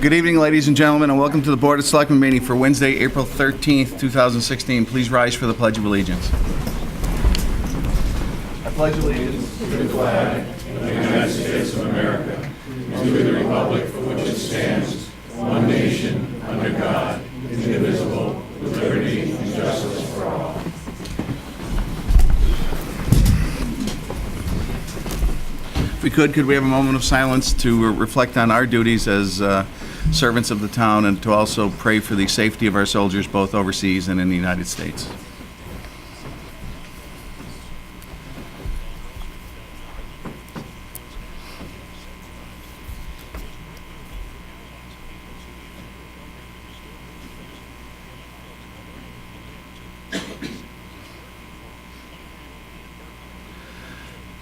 Good evening, ladies and gentlemen, and welcome to the Board of Selectmen meeting for Wednesday, April 13th, 2016. Please rise for the Pledge of Allegiance. I pledge allegiance to the flag of the United States of America, and to the republic for which it stands, one nation, under God, indivisible, with liberty and justice for all. If we could we have a moment of silence to reflect on our duties as servants of the town and to also pray for the safety of our soldiers both overseas and in the United States.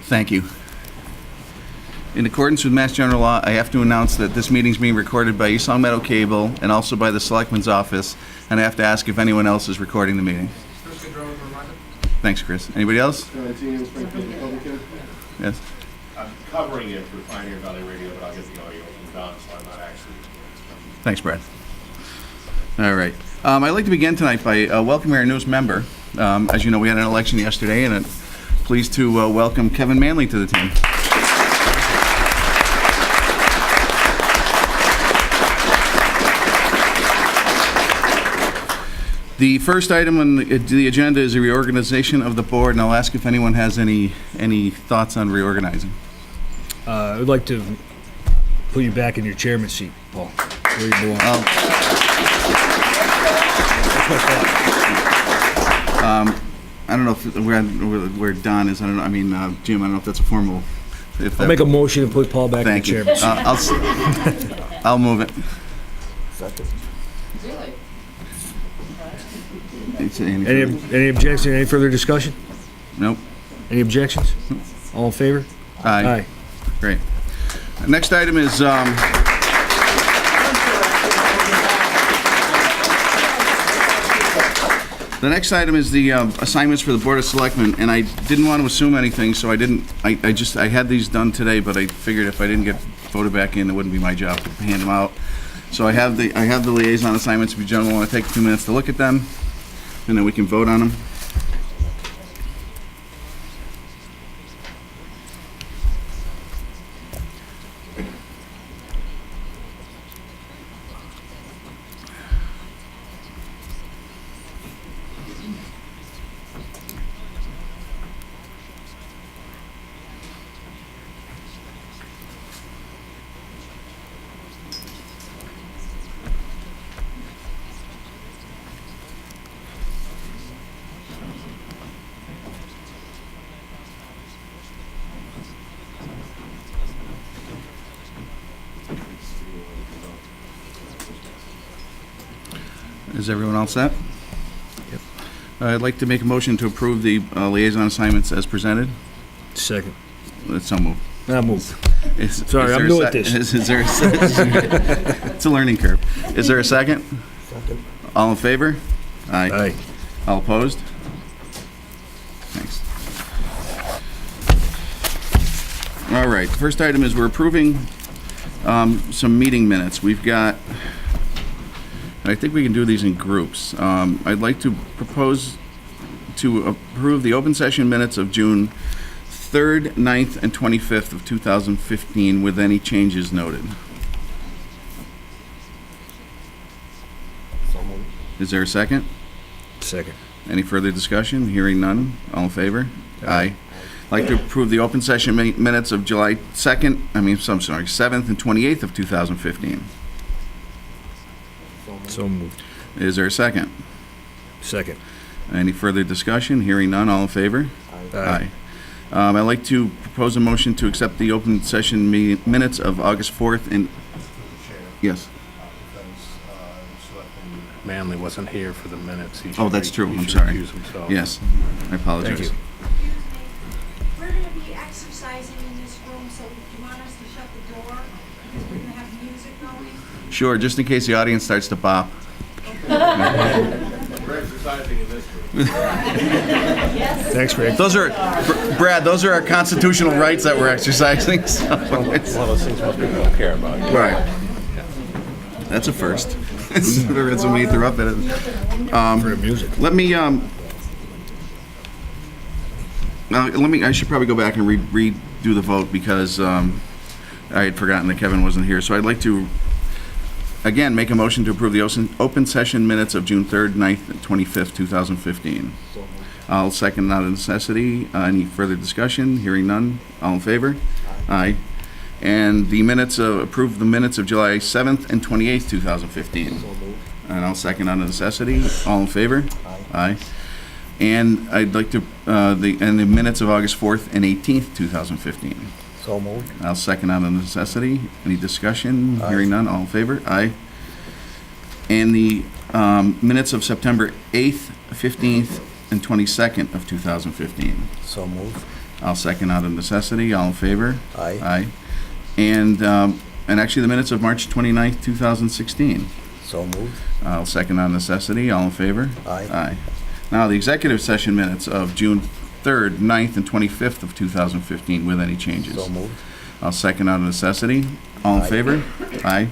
Thank you. In accordance with Mass General Law, I have to announce that this meeting is being recorded by East Long Meadow Cable and also by the Selectmen's office, and I have to ask if anyone else is recording the meeting. Thanks, Chris. Anybody else? Yes. I'm covering it through Pioneer Valley Radio, but I'll get the audio from Don, so I'm not actually. Thanks, Brad. All right. I'd like to begin tonight by welcoming our newest member. As you know, we had an election yesterday, and I'm pleased to welcome Kevin Manley to the team. The first item on the agenda is a reorganization of the board, and I'll ask if anyone has any thoughts on reorganizing. I would like to put you back in your chairman seat, Paul. Where you belong. I don't know if where Don is. I don't know. I mean, Jim. I don't know if that's a formal. I'll make a motion to put Paul back in the Thank you. chairman seat. I'll move it. Really? Any Any objections? Any further discussion? Nope. Any objections? All in favor? Aye. Great. Next item is the next item is the assignments for the Board of Selectmen, and I didn't want to assume anything, so I didn't. I had these done today, but I figured if I didn't get voted back in, it wouldn't be my job to hand them out. So I have the liaison assignments. If you gentlemen want to take a few minutes to look at them, and then we can vote on them. Is everyone all set? Yep. I'd like to make a motion to approve the liaison assignments as presented. Second. Let's so move. Now move. Sorry, I'm there new a at this. Is there it's a learning curve. Is there a second? Second. All in favor? Aye. Aye. All opposed? Thanks. All right, the first item is we're approving some meeting minutes. We've got, I think we can do these in groups. I'd like to propose to approve the open session minutes of June 3rd, 9th, and 25th of 2015 with any changes noted. Is there a second? Second. Any further discussion? Hearing none. All in favor? Aye. I'd like to approve the open session minutes of July 2nd, I'm sorry, 7th and 28th of 2015. So moved. Is there a second? Second. Any further discussion? Hearing none. All in favor? Aye. I'd like to propose a motion to accept the open session minutes of August 4th and, yes. Manley wasn't here for the minutes. Oh, that's true. I'm sorry. Himself. Yes, I apologize. Thank you. We're going to be exercising in this room, so do you want us to shut the door? Because we're going to have music going? Sure, just in case the audience starts to bop. We're exercising in this room. Thanks, Greg. Those are, Brad, those are our constitutional rights that we're exercising. So One of those things most people don't care about. right. That's a first. Somebody threw up at it. For the music. Let me, I should probably go back and redo the vote because I had forgotten that Kevin wasn't here. So I'd like to, again, make a motion to approve the open session minutes of June 3rd, 9th, and 25th, 2015. I'll second that of necessity. Any further discussion? Hearing none. All in favor? Aye. And the minutes, approve the minutes of July 7th and 28th, 2015. And I'll second on the necessity. All in favor? Aye. And I'd like to, the minutes of August 4th and 18th, 2015. So moved. I'll second on the necessity. Any discussion? Aye. Hearing none. All in favor? Aye. And the minutes of September 8th, 15th, and 22nd of 2015. So moved. I'll second out of necessity. All in favor? Aye. Aye. And actually the minutes of March 29th, 2016. So moved. I'll second on necessity. All in favor? Aye. Aye. Now, the executive session minutes of June 3rd, 9th, and 25th of 2015 with any changes. So moved. I'll second on necessity. All in Aye. favor? Aye.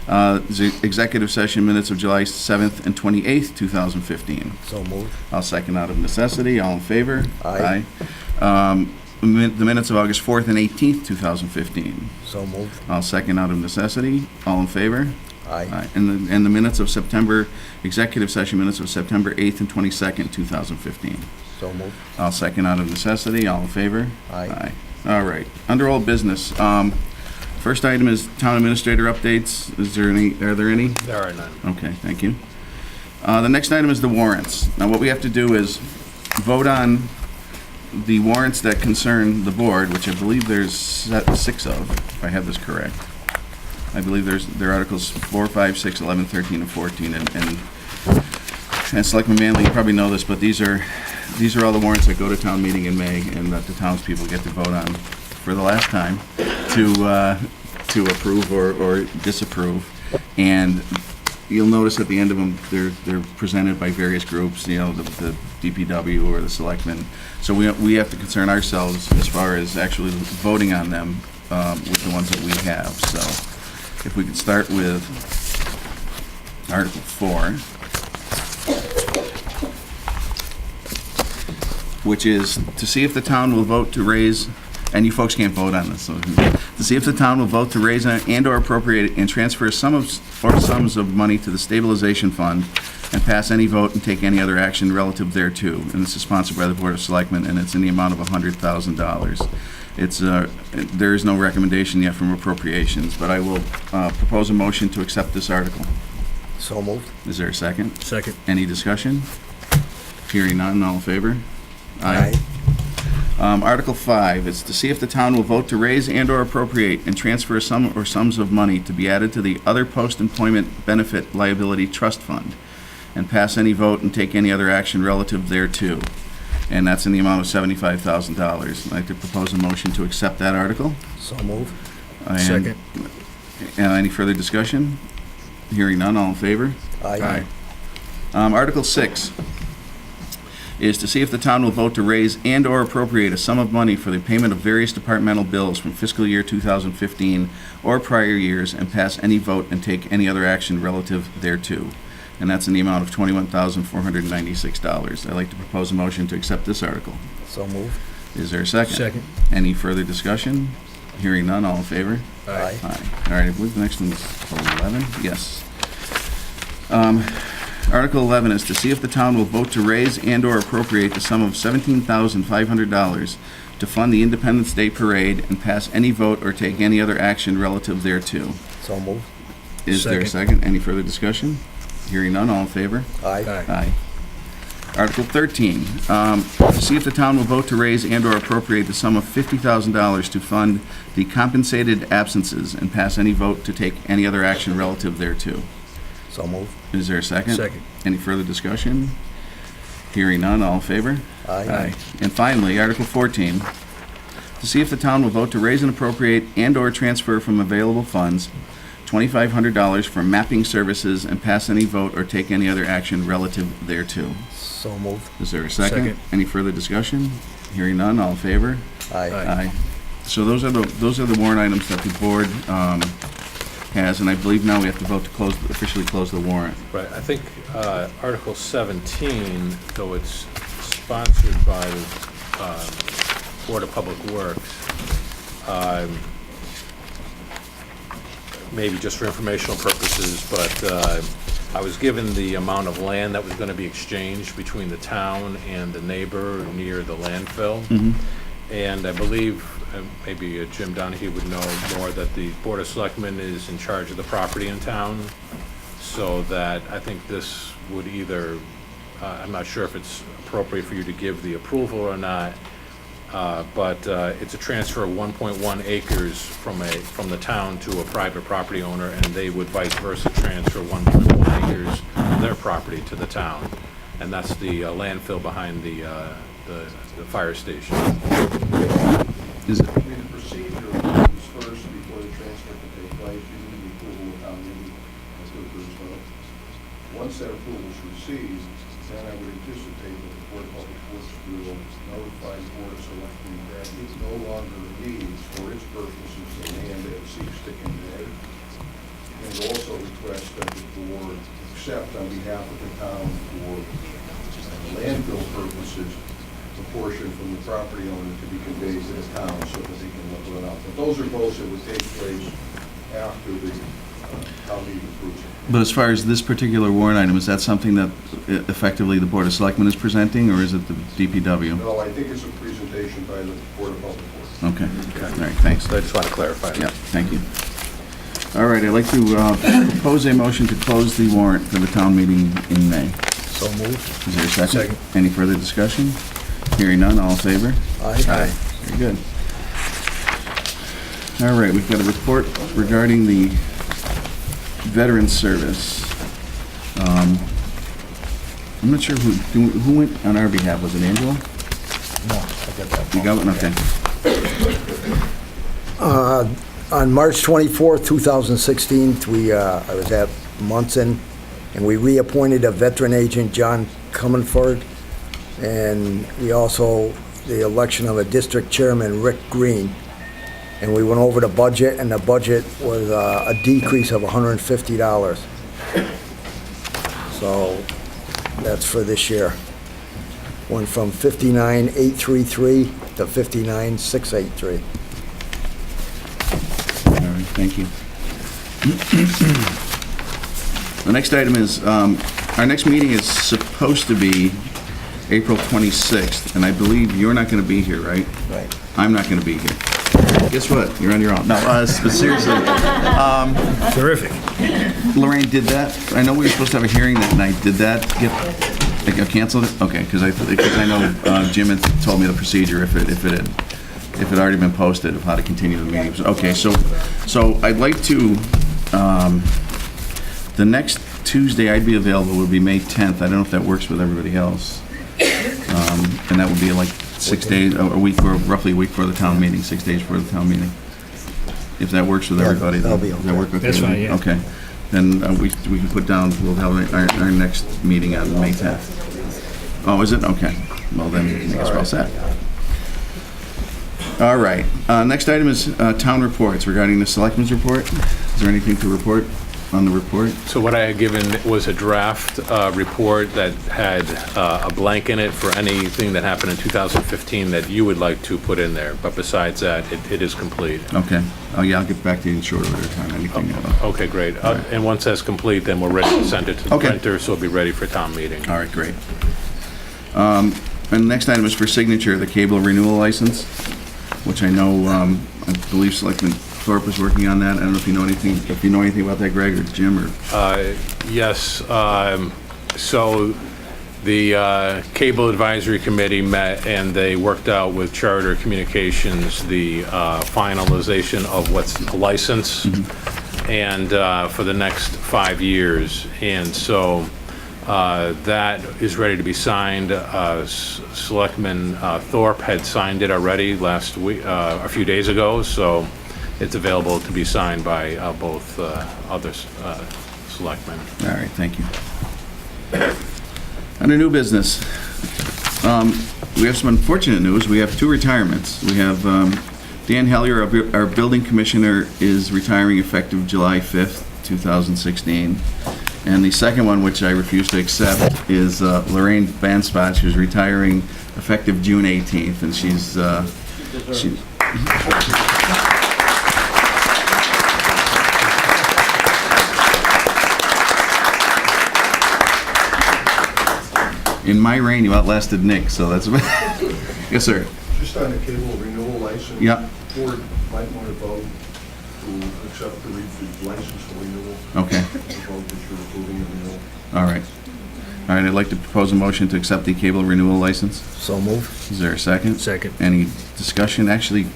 The executive session minutes of July 7th and 28th, 2015. So moved. I'll second out of necessity. All in favor? Aye. The minutes of August 4th and 18th, 2015. So moved. I'll second out of necessity. All in favor? Aye. Aye. And the minutes of September, executive session minutes of September 8th and 22nd, 2015. So moved. I'll second out of necessity. All in favor? Aye. All right. Under old business, first item is town administrator updates. Are there any? There are none. Okay, thank you. The next item is the warrants. Now, what we have to do is vote on the warrants that concern the board, which I believe there's 6 of, if I have this correct. I believe there are Articles 4, 5, 6, 11, 13, and 14. And Selectman Manley, you probably know this, but these are all the warrants that go to town meeting in May and that the townspeople get to vote on for the last time to approve or disapprove. And you'll notice at the end of them, they're presented by various groups, the DPW or the Selectmen. So we have to concern ourselves as far as actually voting on them with the ones that we have. So if we could start with Article 4, which is to see if the town will vote to raise, and you folks can't vote on this, so to see if the town will vote to raise and/or appropriate and transfer sums of money to the stabilization fund and pass any vote and take any other action relative thereto. And this is sponsored by the Board of Selectmen, and it's in the amount of $100,000. There is no recommendation yet from appropriations, but I will propose a motion to accept this article. So moved. Is there a second? Second. Any discussion? Hearing none, all in favor? Aye. Article 5 is to see if the town will vote to raise and/or appropriate and transfer a sum or sums of money to be added to the other post-employment benefit liability trust fund and pass any vote and take any other action relative thereto. And that's in the amount of $75,000. I'd like to propose a motion to accept that article. So moved. And- Second. Any further discussion? Hearing none, all in favor? Aye. Article 6 is to see if the town will vote to raise and/or appropriate a sum of money for the payment of various departmental bills from fiscal year 2015 or prior years and pass any vote and take any other action relative thereto. And that's in the amount of $21,496. I'd like to propose a motion to accept this article. So moved. Is there a second? Second. Any further discussion? Hearing none, all in favor? Aye. Aye. All right, I believe the next one's 11. Yes. Article 11 is to see if the town will vote to raise and/or appropriate the sum of $17,500 to fund the Independence Day Parade and pass any vote or take any other action relative thereto. So moved. Is there a second? Any further discussion? Hearing none, all in favor? Aye. Aye. Article 13, to see if the town will vote to raise and/or appropriate the sum of $50,000 to fund the compensated absences and pass any vote to take any other action relative thereto. So moved. Is there a second? Second. Any further discussion? Hearing none, all in favor? Aye. And finally, Article 14, to see if the town will vote to raise and appropriate and/or transfer from available funds $2,500 for mapping services and pass any vote or take any other action relative thereto. So moved. Is there a second? Second. Any further discussion? Hearing none, all in favor? Aye. Aye. So those are the warrant items that the board has, and I believe now we have to vote to officially close the warrant. Right, I think Article 17, though it's sponsored by the Board of Public Works, maybe just for informational purposes, but I was given the amount of land that was going to be exchanged between the town and the neighbor near the landfill. And I believe, maybe Jim Donahue would know more, that the Board of Selectmen is in charge of the property in town. So that I think this would either, I'm not sure if it's appropriate for you to give the approval or not, but it's a transfer of 1.1 acres from the town to a private property owner, and they would vice versa transfer 1.1 acres of their property to the town. And that's the landfill behind the fire station. Is it? I mean, the procedure is first, before the transfer can take place, you need the approval of town meeting as to approve vote. Once that approval is received, then I would anticipate that the Board of Public Works will notify the Board of Selectmen that it no longer needs, for its purposes, the land at Stick and Day, and also request that the board accept on behalf of the town for landfill purposes a portion from the property owner to be conveyed to the town so that they can level it out. But those are votes that would take place after the town meeting approves it. But as far as this particular warrant item, is that something that effectively the Board of Selectmen is presenting, or is it the DPW? No, I think it's a presentation by the Board of Public Works. Okay, all right, thanks. So I just want to clarify that. Yeah, thank you. All right, I'd like to propose a motion to close the warrant for the town meeting in May. So moved. Is there a second? Second. Any further discussion? Hearing none, all in favor? Aye. Very good. All right, we've got a report regarding the veteran service. I'm not sure who went on our behalf. Was it Angela? No, I got that. You got one? Okay. On March 24th, 2016, I was at Munson, and we reappointed a veteran agent, John Comerford, and we also, the election of a district chairman, Rick Green. And we went over the budget, and the budget was a decrease of $150. So that's for this year. Went from 59,833 to 59,683. All right, thank you. The next item is, our next meeting is supposed to be April 26th, and I believe you're not going to be here, right? Right. I'm not going to be here. Guess what? You're on your own. No, but seriously. Terrific. Lorraine, did that, I know we were supposed to have a hearing that night. Did that get canceled? Okay, because I know Jim had told me the procedure if it had already been posted of how to continue the meetings. Okay, so I'd like to, the next Tuesday I'd be available would be May 10th. I don't know if that works with everybody else. And that would be like 6 days, a week, or roughly a week for the town meeting, 6 days for the town meeting. If that works with Yeah, everybody. that'll be Does that okay. work with That's you? fine, yeah. Okay. Then we can put down, we'll have our next meeting on May 10th. Oh, is it? Okay. Well, then, I guess we're all set. All right. Next item is town reports regarding the selectmen's report. Is there anything to report on the report? So what I had given was a draft report that had a blank in it for anything that happened in 2015 that you would like to put in there. But besides that, it is complete. Okay. Oh, yeah, I'll get back to you in short order of time. Anything else? Okay, great. And once that's complete, then we're ready to send it to the Okay. printer, so it'll be ready for town meeting. All right, great. And the next item is for signature, the cable renewal license, which I know, I believe Selectman Thorpe is working on that. I don't know if you know anything about that, Greg, or Jim, or? Yes, so the Cable Advisory Committee met and they worked out with Charter Communications the finalization of what's a license and for the next 5 years. And so that is ready to be signed. Selectman Thorpe had signed it already last week, a few days ago, so it's available to be signed by both other selectmen. All right, thank you. Under new business, we have some unfortunate news. We have two retirements. We have Dan Hellier, our building commissioner, is retiring effective July 5th, 2016. And the second one, which I refuse to accept, is Lorraine Banspach, who's retiring effective June 18th, and she's in my reign, you outlasted Nick, so that's yes, sir. Just on the cable renewal license. Yeah. The board might want to vote to accept the license for renewal. Okay. The vote that you're approving the renewal. All right. All right, I'd like to propose a motion to accept the cable renewal license. So moved. Is there a second? Second. Any discussion? Actually,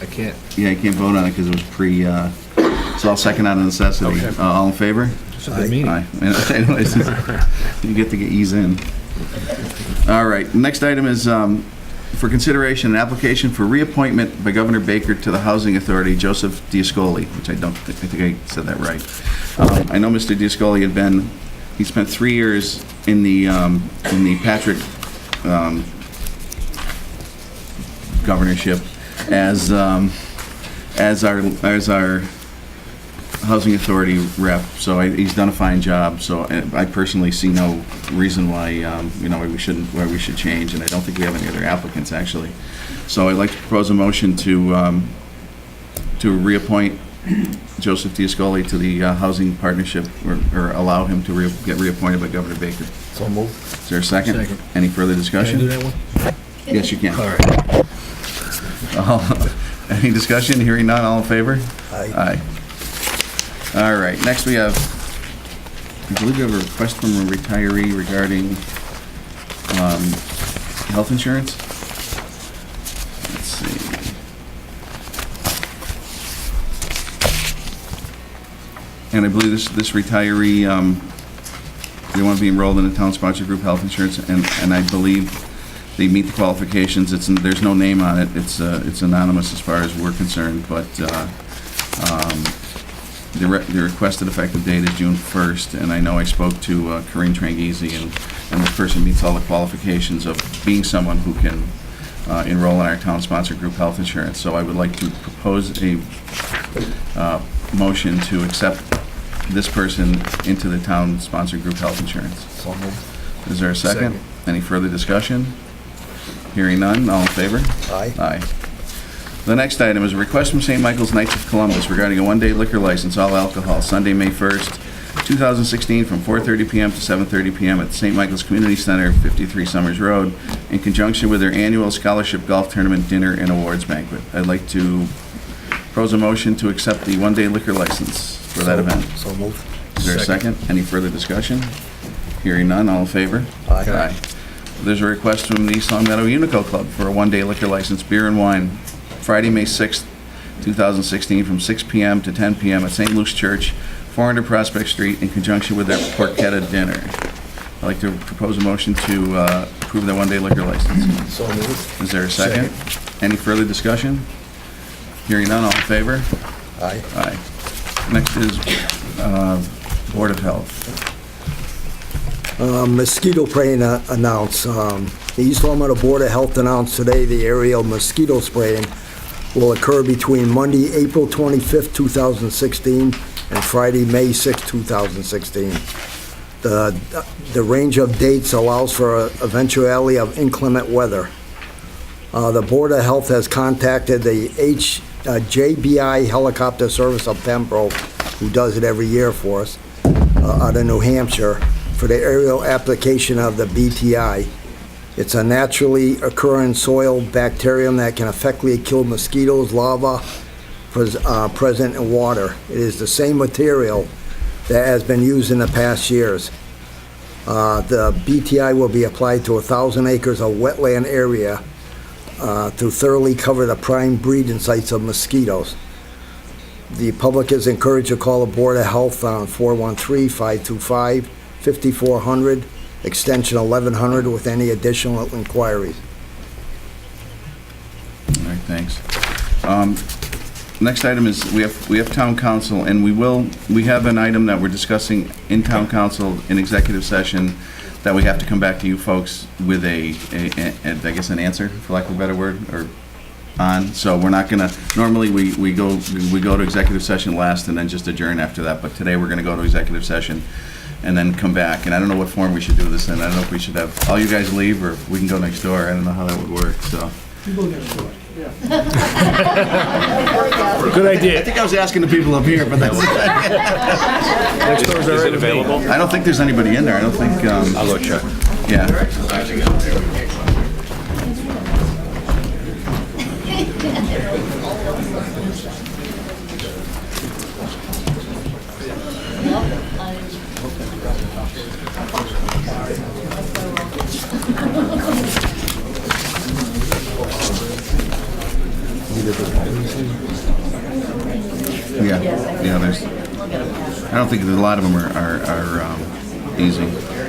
I can't. yeah, I can't vote on it because it was so I'll second out of necessity. Okay. All in favor? It's a good meeting. Aye. Anyways, you get to ease in. All right, next item is for consideration, an application for reappointment by Governor Baker to the Housing Authority, Joseph Diascoli, which I think I said that right. I know Mr. Diascoli he spent 3 years in the Patrick governorship as our Housing Authority rep, so he's done a fine job. So I personally see no reason why why we should change, and I don't think we have any other applicants actually. So I'd like to propose a motion to reappoint Joseph Diascoli to the Housing Partnership, or allow him to get reappointed by Governor Baker. So moved. Is there a second? Second. Any further Can I discussion? do that one? Yes, you can. All right. Any discussion? Hearing none, all in favor? Aye. Aye. All right, next we have, I believe we have a request from a retiree regarding health insurance. Let's see. And I believe this retiree, they want to be enrolled in a town-sponsored group health insurance, and I believe they meet the qualifications. There's no name on it. It's anonymous as far as we're concerned, but the requested effective date is June 1st, and I know I spoke to Corinne Tranghese, and this person meets all the qualifications of being someone who can enroll in our town-sponsored group health insurance. So I would like to propose a motion to accept this person into the town-sponsored group health insurance. So moved. Is there a second? Second. Any further discussion? Hearing none, all in favor? Aye. Aye. The next item is a request from St. Michael's Knights of Columbus regarding a one-day liquor license, all alcohol, Sunday, May 1st, 2016, from 4:30 p.m. to 7:30 p.m. at St. Michael's Community Center, 53 Summers Road, in conjunction with their annual scholarship golf tournament dinner and awards banquet. I'd like to propose a motion to accept the one-day liquor license for that event. So moved. Is there a second? Any further discussion? Hearing none, all in favor? Aye. There's a request from the East Long Meadow Unico Club for a one-day liquor license, beer and wine, Friday, May 6th, 2016, from 6 p.m. to 10 p.m. at St. Luke's Church, 400 Prospect Street, in conjunction with their porchetta dinner. I'd like to propose a motion to approve that one-day liquor license. So moved. Is there a second? Any further discussion? Hearing none, all in favor? Aye. Aye. Next is Board of Health. Mosquito spraying announced. The East Long Meadow Board of Health announced today the aerial mosquito spraying will occur between Monday, April 25th, 2016, and Friday, May 6th, 2016. The range of dates allows for an eventuality of inclement weather. The Board of Health has contacted the JBI Helicopter Service of Pembroke, who does it every year for us, out of New Hampshire, for the aerial application of the BTI. It's a naturally occurring soil bacterium that can effectively kill mosquitoes, larvae present in water. It is the same material that has been used in the past years. The BTI will be applied to 1,000 acres of wetland area to thoroughly cover the prime breeding sites of mosquitoes. The public is encouraged to call the Board of Health on 413-525-5400, extension 1100, with any additional inquiries. All right, thanks. Next item is we have town council, and we have an item that we're discussing in town council in executive session that we have to come back to you folks with I guess an answer, for lack of a better word, or on, so we're not gonna, normally we go to executive session last and then just adjourn after that, but today we're gonna go to executive session and then come back, and I don't know what form we should do this in. I don't know if we should have all you guys leave, or we can go next door. I don't know how that would work, so. Good I idea. think I was asking the people up here, but that's. Next door's Is already it available? I don't think there's anybody in there. I don't think, I'll go check. yeah. Yeah, there's, I don't think a lot of them are easy,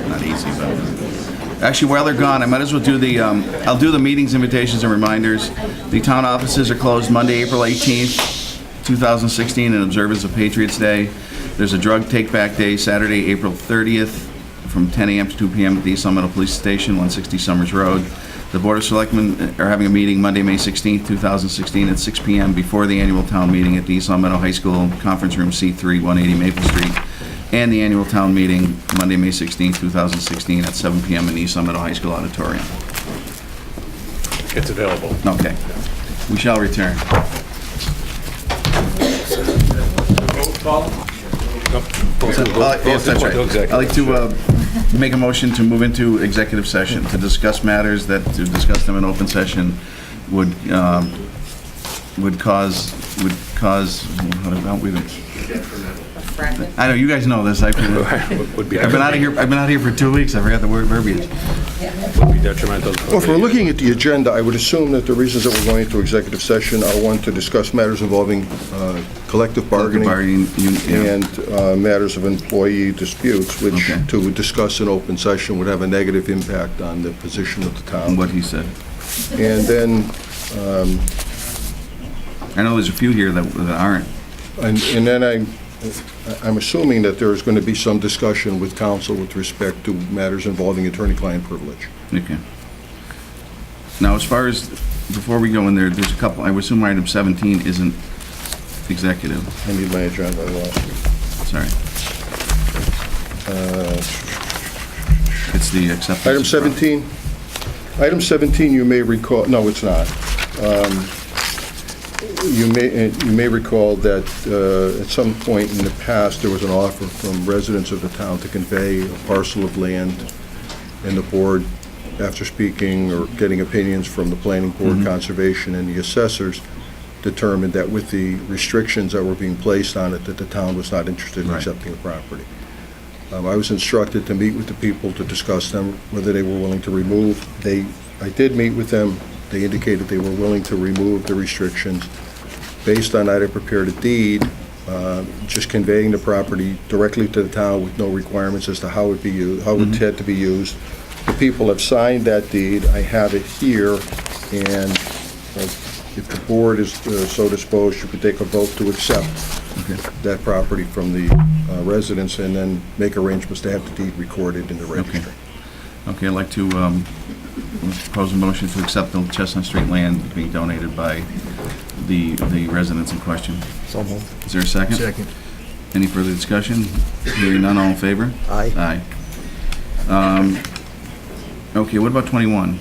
not easy, but. Actually, while they're gone, I might as well do the, I'll do the meetings, invitations, and reminders. The town offices are closed Monday, April 18th, 2016, in observance of Patriots Day. There's a drug take-back day, Saturday, April 30th, from 10 a.m. to 2 p.m. at the East Long Meadow Police Station, 160 Summers Road. The Board of Selectmen are having a meeting Monday, May 16th, 2016, at 6 p.m. before the annual town meeting at the East Long Meadow High School, Conference Room C3, 180 Maple Street, and the annual town meeting Monday, May 16th, 2016, at 7 p.m. in the East Long Meadow High School auditorium. It's available. Okay. We shall return. Yes, that's right. I'd like to make a motion to move into executive session to discuss matters that, to discuss them in open session would cause, how we, I know, you guys know this. I've been out of here for 2 weeks. I forgot the word verbiage. Would be detrimental. Well, if we're looking at the agenda, I would assume that the reasons that we're going into executive session are, one, to discuss matters involving collective bargaining and matters of employee disputes, which Okay. to discuss in open session would have a negative impact on the position of the town. What he said. And then, I know there's a few here that aren't. and then I'm assuming that there is going to be some discussion with counsel with respect to matters involving attorney-client privilege. Okay. Now, as far as, before we go in there, there's a couple, I would assume item 17 isn't executive. I need my agenda, I lost it. Sorry. It's the acceptance. Item 17? Item 17, you may recall, no, it's not. You may recall that at some point in the past, there was an offer from residents of the town to convey a parcel of land, and the board, after speaking or getting opinions from the planning board, conservation, and the assessors, determined that with the restrictions that were being placed on it, that the town was not interested in Right. accepting the property. I was instructed to meet with the people to discuss them, whether they were willing to remove. I did meet with them. They indicated they were willing to remove the restrictions. Based on that, I prepared a deed, just conveying the property directly to the town with no requirements as to how it be used, how it had to be used. The people have signed that deed. I have it here, and if the board is so disposed, you could take a vote to accept that property from the residents and then make arrangements to have the deed recorded in the registry. Okay, I'd like to propose a motion to accept the Chestnut Street land being donated by the residents in question. So moved. Is there a second? Second. Any further discussion? Hearing none, all in favor? Aye. Aye. Okay, what about 21?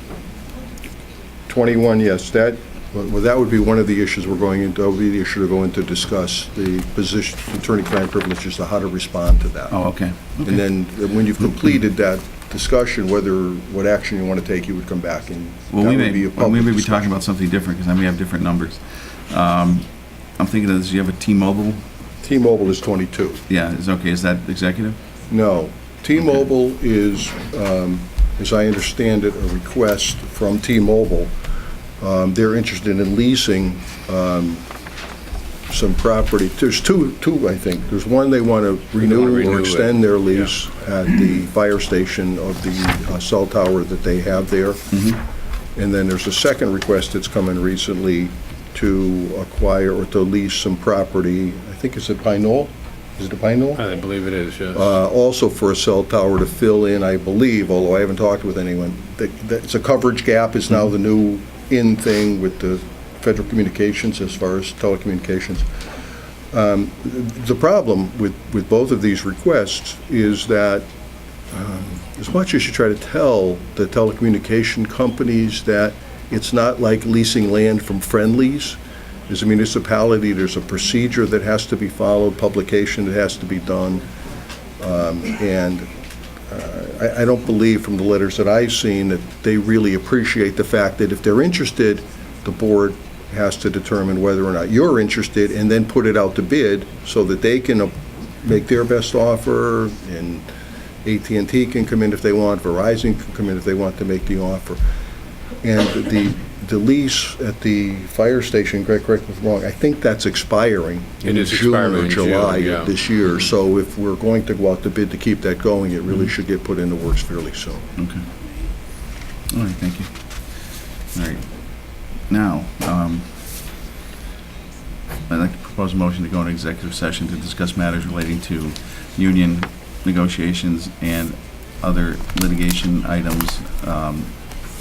21, yes, that would be one of the issues we're going into. That would be the issue to go into, discuss the position, attorney-client privilege, as to how to respond to that. Oh, okay. And then, when you've completed that discussion, what action you want to take, you would come back and Well, that we would be a public may be discussion. talking about something different, because I may have different numbers. I'm thinking of this, you have a T-Mobile? T-Mobile is 22. Yeah, is that executive? No. T-Mobile is, as I understand it, a request from T-Mobile. They're interested in leasing some property. There's two, I think. There's one, they want to renew or extend their lease at the fire station of the cell tower that they have there. And then there's a second request that's come in recently to acquire or to lease some property. I think it's at Pine Knoll. Is it a Pine Knoll? I believe it is, yes. Also for a cell tower to fill in, I believe, although I haven't talked with anyone, that it's a coverage gap is now the new in thing with the Federal Communications as far as telecommunications. The problem with both of these requests is that as much as you try to tell the telecommunication companies that it's not like leasing land from friendlies, as a municipality, there's a procedure that has to be followed, publication that has to be done. I don't believe from the letters that I've seen that they really appreciate the fact that if they're interested, the board has to determine whether or not you're interested and then put it out to bid so that they can make their best offer, and AT&T can come in if they want, Verizon can come in if they want to make the offer. And the lease at the fire station, correct me if I'm wrong, I think that's expiring in June or July of this year. So if we're going to go out to bid to keep that going, it really should get put into works fairly soon. Okay. All right, thank you. All right. Now, I'd like to propose a motion to go into executive session to discuss matters relating to union negotiations and other litigation items,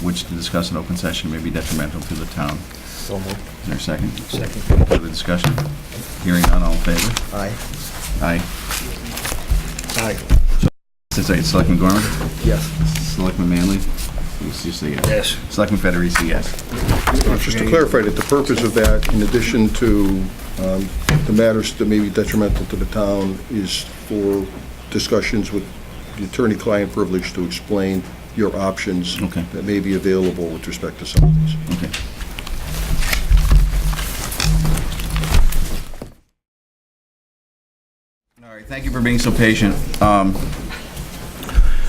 which to discuss in open session may be detrimental to the town. So moved. Is there a second? Second. Further discussion? Hearing none, all in favor? Aye. Aye. Aye. Selectman Gorman? Yes. Selectman Manley? You say yes. Yes. Selectman Federici, yes. Just to clarify that the purpose of that, in addition to the matters that may be detrimental to the town, is for discussions with the attorney-client privilege to explain your options Okay. that may be available with respect to some of these. Okay. All right, thank you for being so patient.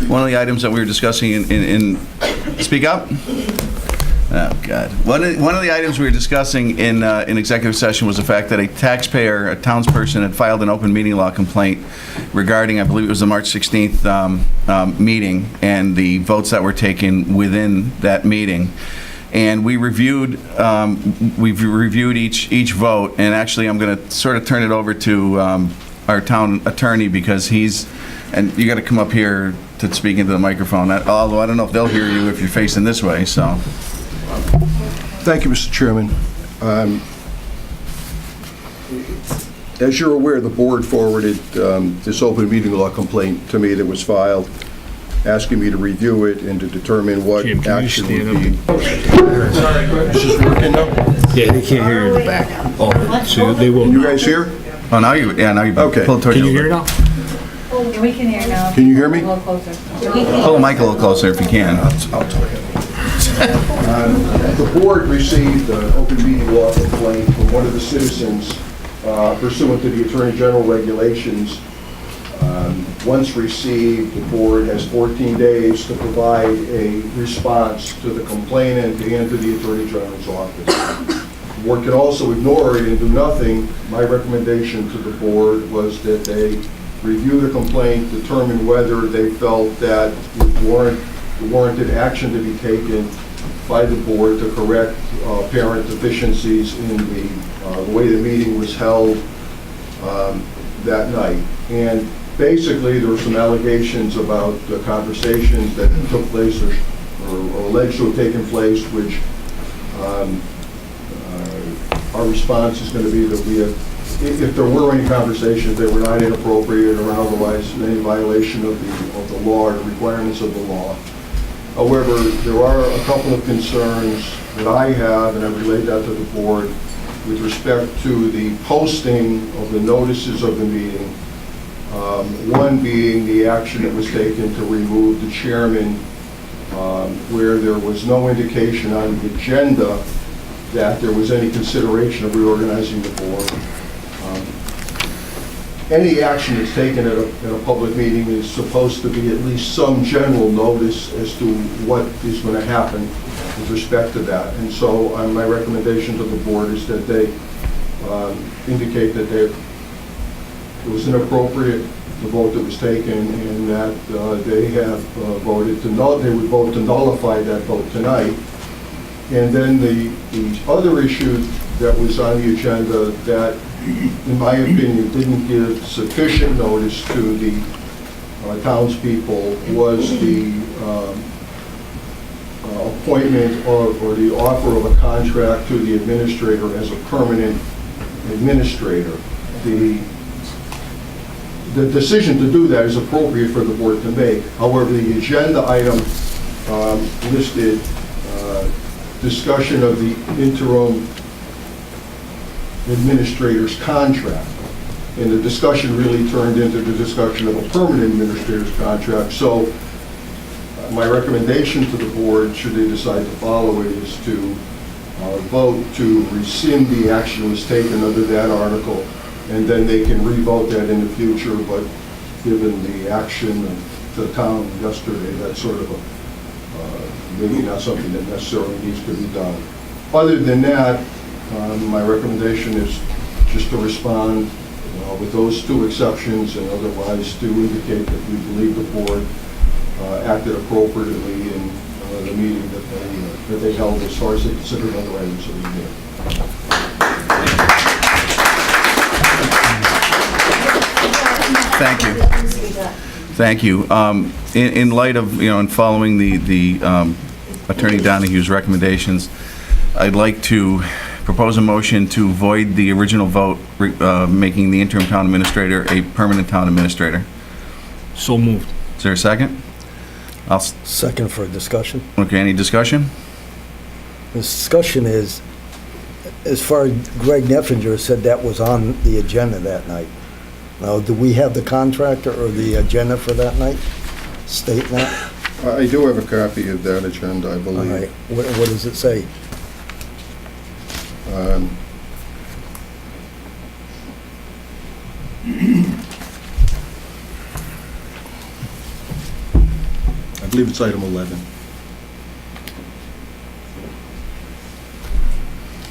One of the items that we were discussing in speak up? Oh, God. One of the items we were discussing in executive session was the fact that a taxpayer, a townsperson, had filed an open meeting law complaint regarding, I believe it was the March 16th meeting, and the votes that were taken within that meeting. And we've reviewed each vote, and actually I'm going to sort of turn it over to our town attorney, because and you got to come up here to speak into the microphone, although I don't know if they'll hear you if you're facing this way, so. Thank you, Mr. Chairman. As you're aware, the board forwarded this open meeting law complaint to me that was filed, asking me to review it and to determine what Jim, can you action stand would be. This is working now? Yeah, they can't hear you in the back. Oh, so they will. Can you guys hear? Oh, now you Okay. pull it towards Can you you. hear now? Yeah, we can hear now. Can you hear me? A little closer. Pull the mic a little closer if you can. I'll talk. The board received an open meeting law complaint from one of the citizens pursuant to the Attorney General regulations. Once received, the board has 14 days to provide a response to the complainant and to the Attorney General's office. The board can also ignore it and do nothing. My recommendation to the board was that they review the complaint, determine whether they felt that it warranted action to be taken by the board to correct apparent deficiencies in the way the meeting was held that night. And basically, there were some allegations about the conversations that took place or alleged to have taken place, which our response is going to be that if there were any conversations that were not inappropriate or otherwise in any violation of the law or requirements of the law. However, there are a couple of concerns that I have, and I relayed that to the board, with respect to the posting of the notices of the meeting. One being the action that was taken to remove the chairman, where there was no indication on the agenda that there was any consideration of reorganizing the board. Any action that's taken at a public meeting is supposed to be at least some general notice as to what is going to happen with respect to that. And so my recommendation to the board is that they indicate that it was inappropriate, the vote that was taken, and that they have voted to they would vote to nullify that vote tonight. And then the other issue that was on the agenda that, in my opinion, didn't give sufficient notice to the townspeople was the appointment of, or the offer of a contract to the administrator as a permanent administrator. The decision to do that is appropriate for the board to make. However, the agenda item listed discussion of the interim administrator's contract. And the discussion really turned into the discussion of a permanent administrator's contract. So my recommendation to the board, should they decide to follow it, is to vote to rescind the action that was taken under that article, and then they can revote that in the future. But given the action of the town yesterday, that's sort of maybe not something that necessarily needs to be done. Other than that, my recommendation is just to respond with those two exceptions, and otherwise to indicate that we believe the board acted appropriately in the meeting that they held as far as they considered other items of the meeting. Thank you. Thank you. In light of, in following the Attorney Donahue's recommendations, I'd like to propose a motion to void the original vote making the interim town administrator a permanent town administrator. So moved. Is there a second? Second for discussion. Okay, any discussion? The discussion is, as far as Greg Neffinger said, that was on the agenda that night. Now, do we have the contract or the agenda for that night? State that? I do have a copy of that agenda, I All believe. right. What does it say? I believe it's item 11.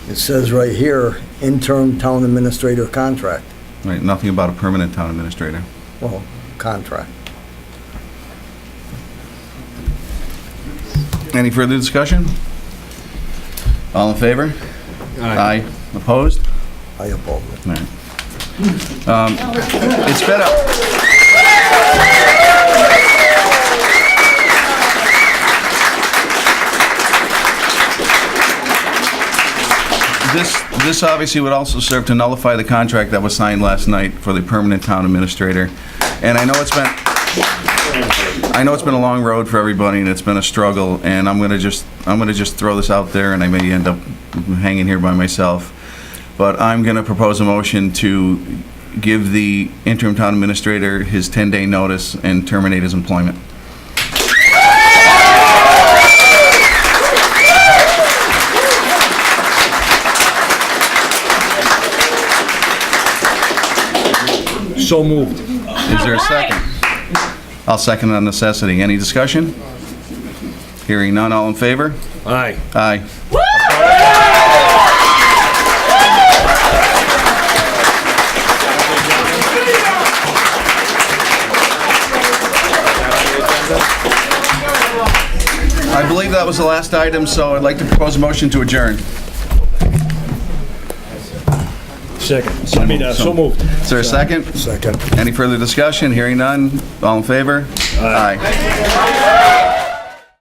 It says right here, interim town administrator contract. Right, nothing about a permanent town administrator. Well, contract. Any further discussion? All in favor? Aye. Opposed? I oppose it. All right. It's been a... This obviously would also serve to nullify the contract that was signed last night for the permanent town administrator. And I know it's been a long road for everybody, and it's been a struggle, and I'm gonna just throw this out there, and I may end up hanging here by myself. But I'm gonna propose a motion to give the interim town administrator his 10-day notice and terminate his employment. So moved. Is there a second? I'll second on necessity. Any discussion? Hearing none, all in favor? Aye. Aye. I believe that was the last item, so I'd like to propose a motion to adjourn. Second. So moved. Is there a second? Second. Any further discussion? Hearing none, all in favor? Aye.